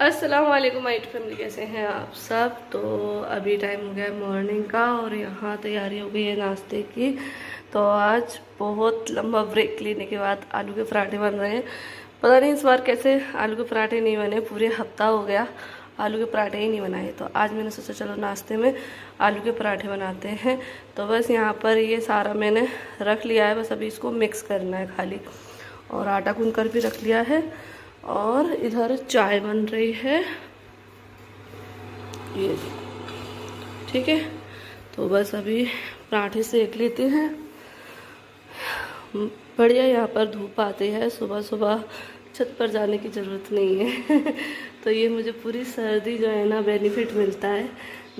अस्सलाम वालेकुम my family, कैसे हैं आप सब। तो अभी टाइम हो गया है मॉर्निंग का और यहाँ तैयारी हो गई है नाश्ते की। तो आज बहुत लंबा ब्रेक लेने के बाद आलू के पराठे बन रहे हैं। पता नहीं इस बार कैसे आलू के पराठे नहीं बने, पूरे हफ्ता हो गया आलू के पराठे ही नहीं बनाए। तो आज मैंने सोचा चलो नाश्ते में आलू के पराठे बनाते हैं। तो बस यहाँ पर ये सारा मैंने रख लिया है, बस अभी इसको मिक्स करना है खाली। और आटा गूंद कर भी रख लिया है और इधर चाय बन रही है, ये ठीक है। तो बस अभी पराठे सेक लेते हैं। बढ़िया यहाँ पर धूप आती है, सुबह सुबह छत पर जाने की ज़रूरत नहीं है तो ये मुझे पूरी सर्दी जो है ना बेनिफिट मिलता है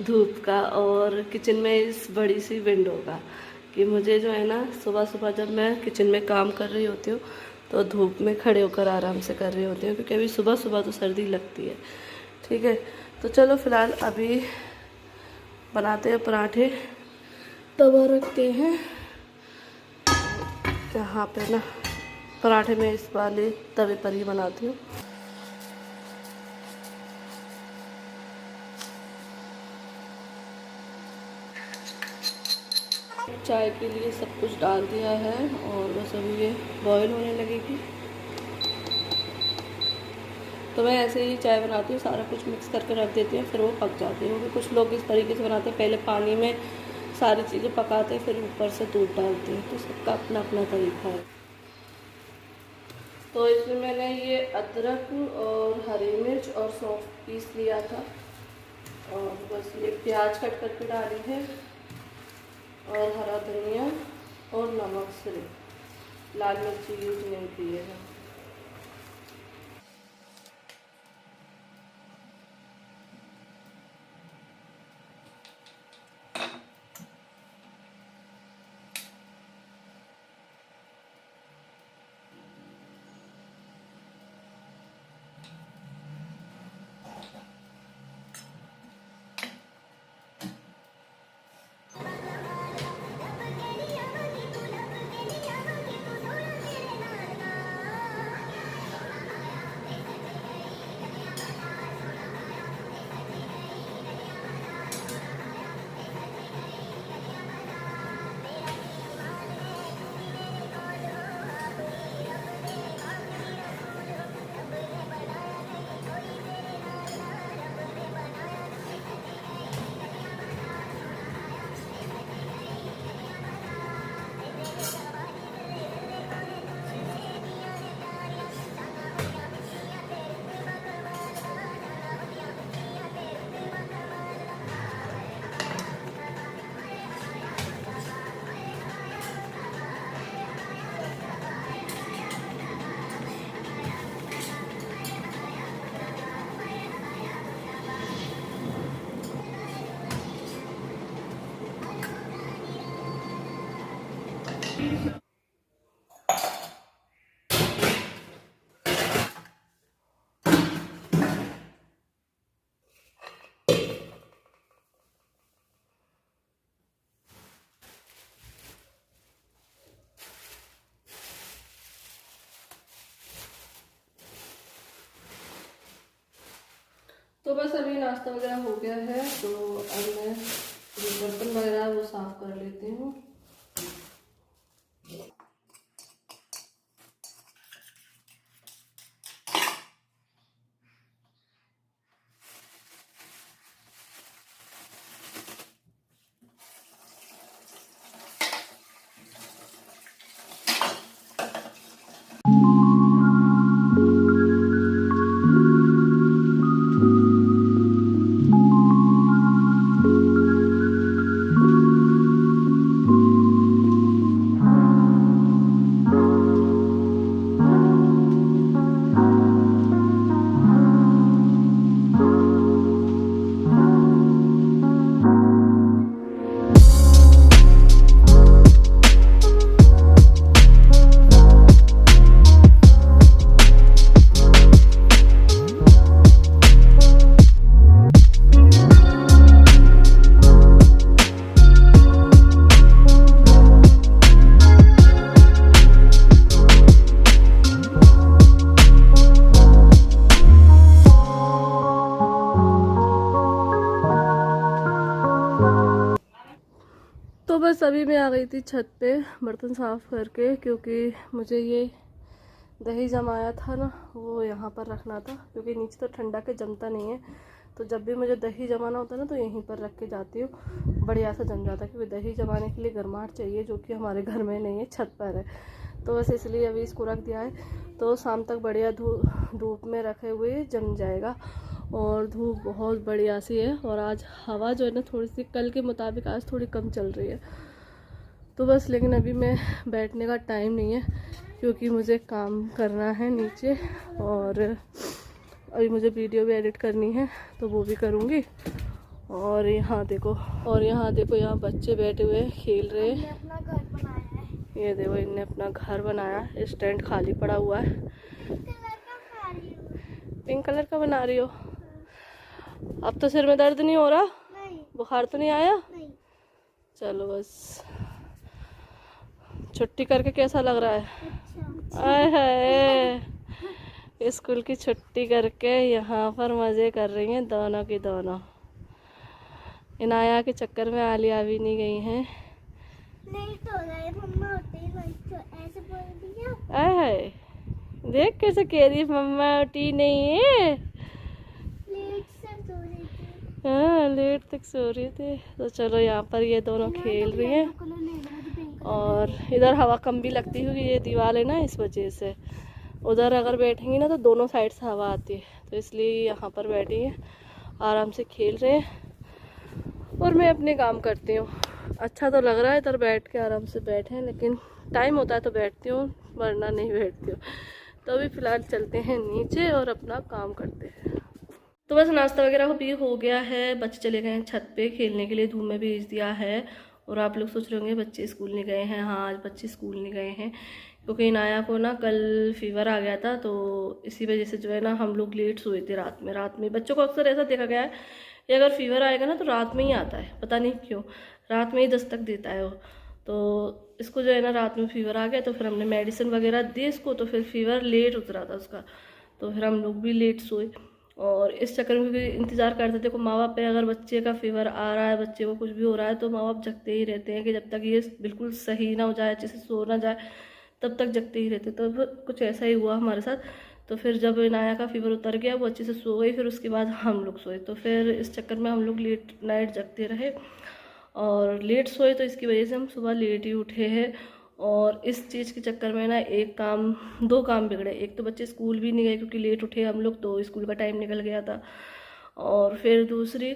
धूप का और किचन में इस बड़ी सी विंडो का, कि मुझे जो है ना सुबह सुबह जब मैं किचन में काम कर रही होती हूँ तो धूप में खड़े होकर आराम से कर रही होती हूँ, क्योंकि अभी सुबह सुबह तो सर्दी लगती है। ठीक है, तो चलो फ़िलहाल अभी बनाते हैं पराठे। तवा रखते हैं यहाँ पे ना, पराठे में इस वाले तवे पर ही बनाती हूँ। चाय के लिए सब कुछ डाल दिया है और बस अभी ये बॉईल होने लगेगी। तो मैं ऐसे ही चाय बनाती हूँ, सारा कुछ मिक्स करके रख देती हूँ, फिर वो पक जाती है। क्योंकि कुछ लोग इस तरीके से बनाते हैं, पहले पानी में सारी चीज़ें पकाते हैं फिर ऊपर से दूध डालते हैं, तो सबका अपना अपना तरीका है। तो इसमें मैंने ये अदरक और हरी मिर्च और सौंफ पीस लिया था और बस ये प्याज कट करके डाली है और हरा धनिया और नमक, सिर्फ लाल मिर्ची यूज नहीं की है। तो बस अभी नाश्ता वगैरह हो गया है, तो अब मैं जो बर्तन वगैरह वो साफ कर लेती हूँ। बस अभी मैं आ गई थी छत पे बर्तन साफ़ करके, क्योंकि मुझे ये दही जमाया था ना वो यहाँ पर रखना था, क्योंकि नीचे तो ठंडा के जमता नहीं है। तो जब भी मुझे दही जमाना होता है ना तो यहीं पर रख के जाती हूँ, बढ़िया सा जम जाता है। क्योंकि दही जमाने के लिए गर्माहट चाहिए, जो कि हमारे घर में नहीं है, छत पर है। तो बस इसलिए अभी इसको रख दिया है, तो शाम तक बढ़िया धूप में रखे हुए जम जाएगा। और धूप बहुत बढ़िया सी है, और आज हवा जो है ना थोड़ी सी कल के मुताबिक आज थोड़ी कम चल रही है। तो बस लेकिन अभी मैं बैठने का टाइम नहीं है, क्योंकि मुझे काम करना है नीचे, और अभी मुझे वीडियो भी एडिट करनी है तो वो भी करूँगी। और यहाँ देखो यहाँ बच्चे बैठे हुए खेल रहे हैं। अपना घर बनाया है। ये देखो इनने अपना घर बनाया, स्टैंड खाली पड़ा हुआ है। पिंक कलर का बना रही हो? अब तो सिर में दर्द नहीं हो रहा? नहीं। बुखार तो नहीं आया? नहीं। चलो बस। छुट्टी करके कैसा लग रहा है? अच्छा। आए हाय, स्कूल की छुट्टी करके यहाँ पर मज़े कर रही हैं दोनों की दोनों। इनाया के चक्कर में आलिया भी नहीं गई हैं। नहीं तो रहे मम्मा होते ही तो ऐसे बोल दिया। आए हाय, देख कैसे कह रही मम्मा उठी नहीं है। लेट से सो रही थी। हाँ लेट तक सो रही थी। तो चलो यहाँ पर ये दोनों खेल रही हैं, और इधर हवा कम भी लगती है क्योंकि ये दीवार है ना, इस वजह से। उधर अगर बैठेंगी ना तो दोनों साइड से हवा आती है, तो इसलिए यहाँ पर बैठी हैं, आराम से खेल रहे हैं और मैं अपने काम करती हूँ। अच्छा तो लग रहा है इधर बैठ के, आराम से बैठे हैं, लेकिन टाइम होता है तो बैठती हूँ, वरना नहीं बैठती हूँ। तो अभी फ़िलहाल चलते हैं नीचे और अपना काम करते हैं। तो बस नाश्ता वगैरह भी हो गया है, बच्चे चले गए हैं छत पे खेलने के लिए, धूप में भेज दिया है। और आप लोग सोच रहे होंगे बच्चे स्कूल नहीं गए हैं। हाँ आज बच्चे स्कूल नहीं गए हैं, क्योंकि इनाया को ना कल फीवर आ गया था, तो इसी वजह से जो है ना हम लोग लेट सोए थे रात में। बच्चों को अक्सर ऐसा देखा गया है कि अगर फीवर आएगा ना तो रात में ही आता है, पता नहीं क्यों, रात में ही दस्तक देता है वो। तो इसको जो है ना रात में फीवर आ गया, तो फिर हमने मेडिसिन वगैरह दी इसको, तो फिर फीवर लेट उतरा था उसका, तो फिर हम लोग भी लेट सोए। और इस चक्कर में क्योंकि इंतज़ार करते थे को माँ बाप पे, अगर बच्चे का फीवर आ रहा है, बच्चे को कुछ भी हो रहा है, तो माँ बाप जगते ही रहते हैं कि जब तक ये बिल्कुल सही ना हो जाए, अच्छे से सो ना जाए, तब तक जगते ही रहते। तो फिर कुछ ऐसा ही हुआ हमारे साथ। तो फिर जब इनाया का फीवर उतर गया, वो अच्छे से सो गई, फिर उसके बाद हम लोग सोए। तो फिर इस चक्कर में हम लोग लेट नाइट जगते रहे और लेट सोए, तो इसकी वजह से हम सुबह लेट ही उठे हैं। और इस चीज़ के चक्कर में ना दो काम बिगड़े। एक तो बच्चे स्कूल भी नहीं गए क्योंकि लेट उठे हम लोग, तो स्कूल का टाइम निकल गया था। और फिर दूसरी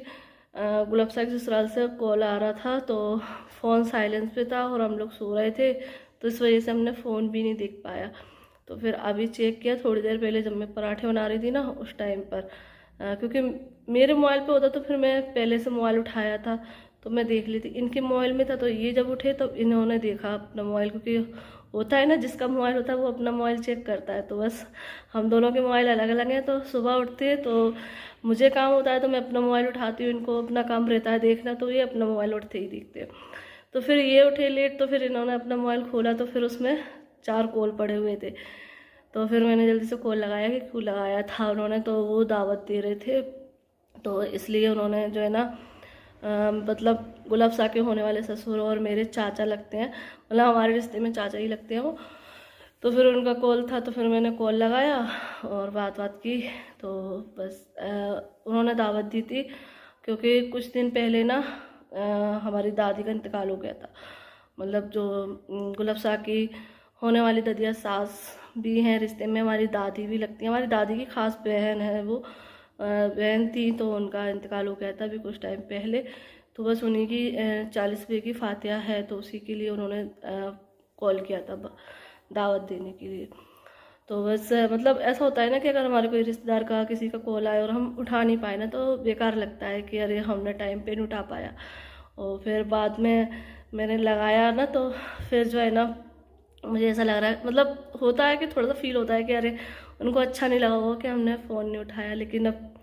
गुलाब साहब के ससुराल से कॉल आ रहा था, तो फ़ोन साइलेंस पे था और हम लोग सो रहे थे, तो इस वजह से हमने फ़ोन भी नहीं देख पाया। तो फिर अभी चेक किया थोड़ी देर पहले, जब मैं पराठे बना रही थी ना उस टाइम पर, क्योंकि मेरे मोबाइल पे होता तो फिर मैं पहले से मोबाइल उठाया था तो मैं देख ली थी। इनके मोबाइल में था, तो ये जब उठे तब इन्होंने देखा अपना मोबाइल, क्योंकि होता है ना जिसका मोबाइल होता है वो अपना मोबाइल चेक करता है। तो बस हम दोनों के मोबाइल अलग अलग हैं, तो सुबह उठते हैं तो मुझे काम होता है तो मैं अपना मोबाइल उठाती हूँ, इनको अपना काम रहता है देखना, तो ये अपना मोबाइल उठते ही देखते हैं। तो फिर ये उठे लेट, तो फिर इन्होंने अपना मोबाइल खोला, तो फिर उसमें 4 कॉल पड़े हुए थे। तो फिर मैंने जल्दी से कॉल लगाया कि क्यों लगाया था उन्होंने, तो वो दावत दे रहे थे, तो इसलिए उन्होंने जो है ना मतलब गुलाब साहब के होने वाले ससुर और मेरे चाचा लगते हैं, मतलब हमारे रिश्ते में चाचा ही लगते हैं वो। तो फिर उनका कॉल था, तो फिर मैंने कॉल लगाया और बात की। तो बस उन्होंने दावत दी थी, क्योंकि कुछ दिन पहले ना हमारी दादी का इंतकाल हो गया था। मतलब जो गुलाब साहब की होने वाली ददिया सास भी हैं रिश्ते में, हमारी दादी भी लगती है, हमारी दादी की खास बहन है वो, बहन थी, तो उनका इंतकाल हो गया था अभी कुछ टाइम पहले। तो बस उन्हीं की 40वें की फातिहा है, तो उसी के लिए उन्होंने कॉल किया था दावत देने के लिए। तो बस मतलब ऐसा होता है ना कि अगर हमारे कोई रिश्तेदार का किसी का कॉल आए और हम उठा नहीं पाए ना, तो बेकार लगता है कि अरे हमने टाइम पे नहीं उठा पाया। और फिर बाद में मैंने लगाया ना, तो फिर जो है ना मुझे ऐसा लग रहा है, मतलब होता है कि थोड़ा सा फील होता है कि अरे उनको अच्छा नहीं लगा होगा कि हमने फ़ोन नहीं उठाया, लेकिन अब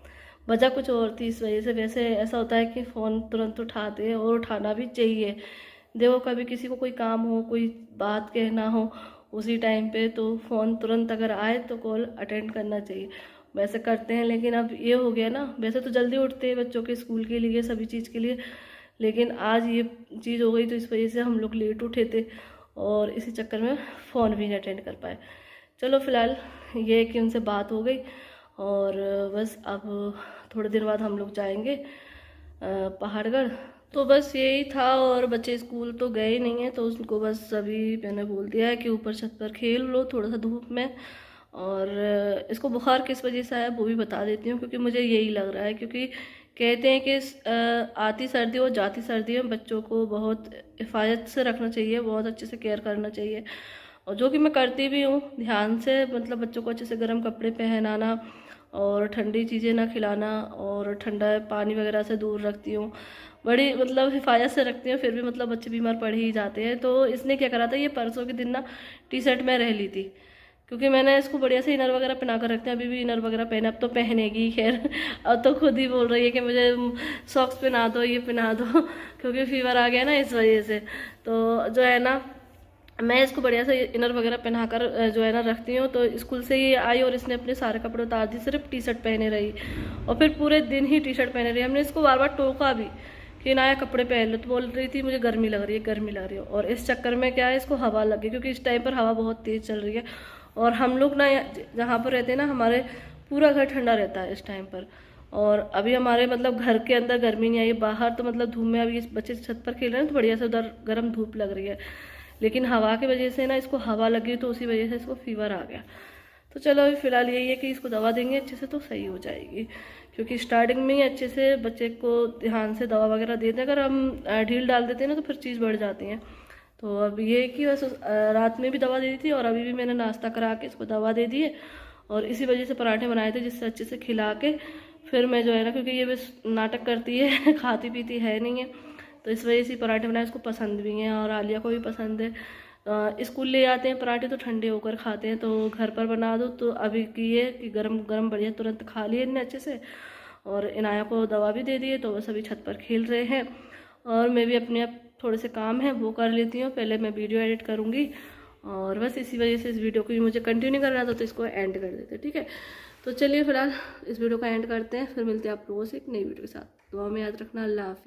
वजह कुछ और थी इस वजह से। वैसे ऐसा होता है कि फ़ोन तुरंत उठाते हैं और उठाना भी चाहिए। देखो कभी किसी को कोई काम हो, कोई बात कहना हो उसी टाइम पे, तो फ़ोन तुरंत अगर आए तो कॉल अटेंड करना चाहिए। वैसे करते हैं, लेकिन अब ये हो गया ना, वैसे तो जल्दी उठते हैं बच्चों के स्कूल के लिए, सभी चीज़ के लिए, लेकिन आज ये चीज़ हो गई तो इस वजह से हम लोग लेट उठे थे और इसी चक्कर में फ़ोन भी नहीं अटेंड कर पाए। चलो फ़िलहाल ये है कि उनसे बात हो गई और बस अब थोड़े दिन बाद हम लोग जाएंगे पहाड़गढ़। तो बस यही था और बच्चे स्कूल तो गए ही नहीं हैं तो उनको बस अभी मैंने बोल दिया है कि ऊपर छत पर खेल लो थोड़ा सा धूप में। और इसको बुखार किस वजह से आया वो भी बता देती हूँ, क्योंकि मुझे यही लग रहा है, क्योंकि कहते हैं कि आती सर्दी और जाती सर्दी में बच्चों को बहुत हिफाजत से रखना चाहिए, बहुत अच्छे से केयर करना चाहिए, और जो कि मैं करती भी हूँ ध्यान से। मतलब बच्चों को अच्छे से गर्म कपड़े पहनाना और ठंडी चीज़ें ना खिलाना और ठंडा पानी वगैरह से दूर रखती हूँ, बड़ी मतलब हिफाजत से रखती हूँ। फिर भी मतलब बच्चे बीमार पड़ ही जाते हैं। तो इसने क्या करा था, ये परसों के दिन ना टी शर्ट में रह ली थी, क्योंकि मैंने इसको बढ़िया से इनर वगैरह पहना कर रखते हैं। अभी भी इनर वगैरह पहने, अब तो पहनेगी खैर। अब तो खुद ही बोल रही है कि मुझे सॉक्स पहना दो, ये पहना दो, क्योंकि फीवर आ गया ना इस वजह से। तो जो है ना मैं इसको बढ़िया से इनर वगैरह पहनाकर जो है ना रखती हूँ। तो स्कूल से ही आई और इसने अपने सारे कपड़े उतार दिए, सिर्फ टी शर्ट पहने रही और फिर पूरे दिन ही टी शर्ट पहने रही। हमने इसको बार बार टोका भी कि नया कपड़े पहन लो, तो बोल रही थी मुझे गर्मी लग रही है, गर्मी लग रही है। और इस चक्कर में क्या है, इसको हवा लग गई, क्योंकि इस टाइम पर हवा बहुत तेज़ चल रही है और हम लोग ना जहाँ पर रहते हैं ना, हमारे पूरा घर ठंडा रहता है इस टाइम पर। और अभी हमारे मतलब घर के अंदर गर्मी नहीं आई, बाहर तो मतलब धूप में अभी बच्चे छत पर खेल रहे हैं तो बढ़िया से उधर गर्म धूप लग रही है, लेकिन हवा की वजह से ना इसको हवा लगी तो उसी वजह से इसको फीवर आ गया। तो चलो अभी फ़िलहाल यही है कि इसको दवा देंगे अच्छे से तो सही हो जाएगी, क्योंकि स्टार्टिंग में ही अच्छे से बच्चे को ध्यान से दवा वगैरह दे दें। अगर हम ढील डाल देते हैं ना तो फिर चीज़ बढ़ जाती है। तो अब ये है कि बस रात में भी दवा दे दी थी और अभी भी मैंने नाश्ता करा के इसको दवा दे दी है। और इसी वजह से पराठे बनाए थे, जिससे अच्छे से खिला के फिर मैं जो है ना, क्योंकि ये बस नाटक करती है खाती पीती है नहीं है, तो इस वजह से पराठे बनाए। इसको पसंद भी हैं और आलिया को भी पसंद है। स्कूल ले आते हैं पराठे तो ठंडे होकर खाते हैं, तो घर पर बना दो तो अभी की है कि गरम गरम बढ़िया तुरंत खा लिए इन्हें अच्छे से। और इनाया को दवा भी दे दी है, तो बस अभी छत पर खेल रहे हैं और मैं भी अपने आप थोड़े से काम हैं वो कर लेती हूँ। पहले मैं वीडियो एडिट करूँगी और बस इसी वजह से इस वीडियो को मुझे कंटिन्यू करना था, तो इसको एंड कर देते हैं, ठीक है। तो चलिए फिलहाल इस वीडियो का एंड करते हैं, फिर मिलते हैं आप लोगों से एक नई वीडियो के साथ। दुआ में याद रखना। अल्लाह हाफिज़।